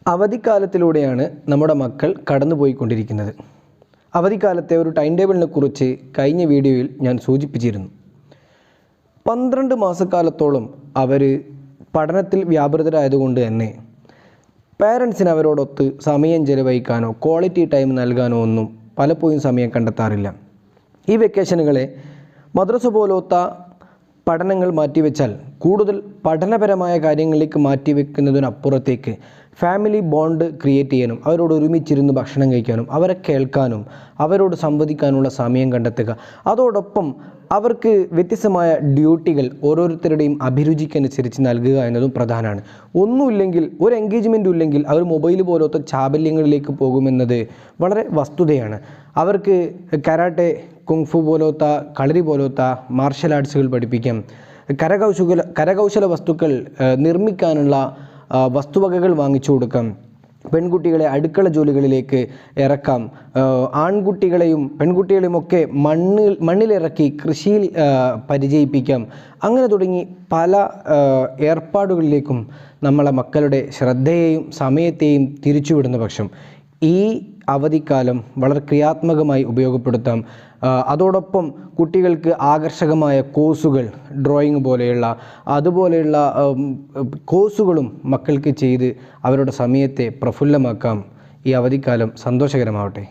അവധിക്കാലത്തിലൂടെയാണ് നമ്മുടെ മക്കൾ കടന്നുപോയിക്കൊണ്ടിരിക്കുന്നത്. അവധിക്കാലത്തെ ഒരു ടൈം ടേബിളിനെ കുറിച്ച് കഴിഞ്ഞ വീഡിയോയിൽ ഞാൻ സൂചിപ്പിച്ചിരുന്നു. 12 മാസക്കാലത്തോളം അവർ പഠനത്തിൽ വ്യാപൃതരായതുകൊണ്ട് തന്നെ പേരൻസിന് അവരോടൊത്ത് സമയം ചെലവഴിക്കാനോ ക്വാളിറ്റി ടൈം നൽകാനോ ഒന്നും പലപ്പോഴും സമയം കണ്ടെത്താറില്ല. ഈ വെക്കേഷനുകളെ മദ്രസ പോലത്തെ പഠനങ്ങൾ മാറ്റിവെച്ചാൽ കൂടുതൽ പഠനപരമായ കാര്യങ്ങളിലേക്ക് മാറ്റിവെക്കുന്നതിനപ്പുറത്തേക്ക് ഫാമിലി ബോണ്ട് ക്രിയേറ്റ് ചെയ്യാനും അവരോട് ഒരുമിച്ചിരുന്ന് ഭക്ഷണം കഴിക്കാനും അവരെ കേൾക്കാനും അവരോട് സംവദിക്കാനുള്ള സമയം കണ്ടെത്തുക, അതോടൊപ്പം അവർക്ക് വ്യത്യസ്തമായ ഡ്യൂട്ടികൾ ഓരോരുത്തരുടെയും അഭിരുചിക്കനുസരിച്ച് നൽകുക എന്നതും പ്രധാനമാണ്. ഒന്നുമില്ലെങ്കിൽ, ഒരു എൻഗേജ്മെൻറ്റും ഇല്ലെങ്കിൽ അവർ മൊബൈൽ പോലത്തെ ചാബല്യങ്ങളിലേക്ക് പോകുമെന്നത് വളരെ വസ്തുതയാണ്. അവർക്ക് കരാട്ടെ, കുങ്ഫു പോലത്തെ, കളരി പോലത്തെ മാർഷൽ ആർട്സുകൾ പഠിപ്പിക്കാം, കരകൗശല വസ്തുക്കൾ നിർമ്മിക്കാനുള്ള വസ്തുവകകൾ വാങ്ങിച്ചു കൊടുക്കാം, പെൺകുട്ടികളെ അടുക്കള ജോലികളിലേക്ക് ഇറക്കാം, ആൺകുട്ടികളെയും പെൺകുട്ടികളെയും ഒക്കെ മണ്ണിലിറക്കി കൃഷിയിൽ പരിചയിപ്പിക്കാം. അങ്ങനെ തുടങ്ങി പല ഏർപ്പാടുകളിലേക്കും നമ്മളെ മക്കളുടെ ശ്രദ്ധയെയും സമയത്തെയും തിരിച്ചുവിടുന്ന പക്ഷം ഈ അവധിക്കാലം വളരെ ക്രിയാത്മകമായി ഉപയോഗപ്പെടുത്താം. അതോടൊപ്പം കുട്ടികൾക്ക് ആകർഷകമായ കോഴ്സുകൾ, ഡ്രോയിങ് പോലെയുള്ള അതുപോലെയുള്ള കോഴ്സുകളും മക്കൾക്ക് ചെയ്ത് അവരുടെ സമയത്തെ പ്രഫുല്ലമാക്കാം. ഈ അവധിക്കാലം സന്തോഷകരമാവട്ടെ.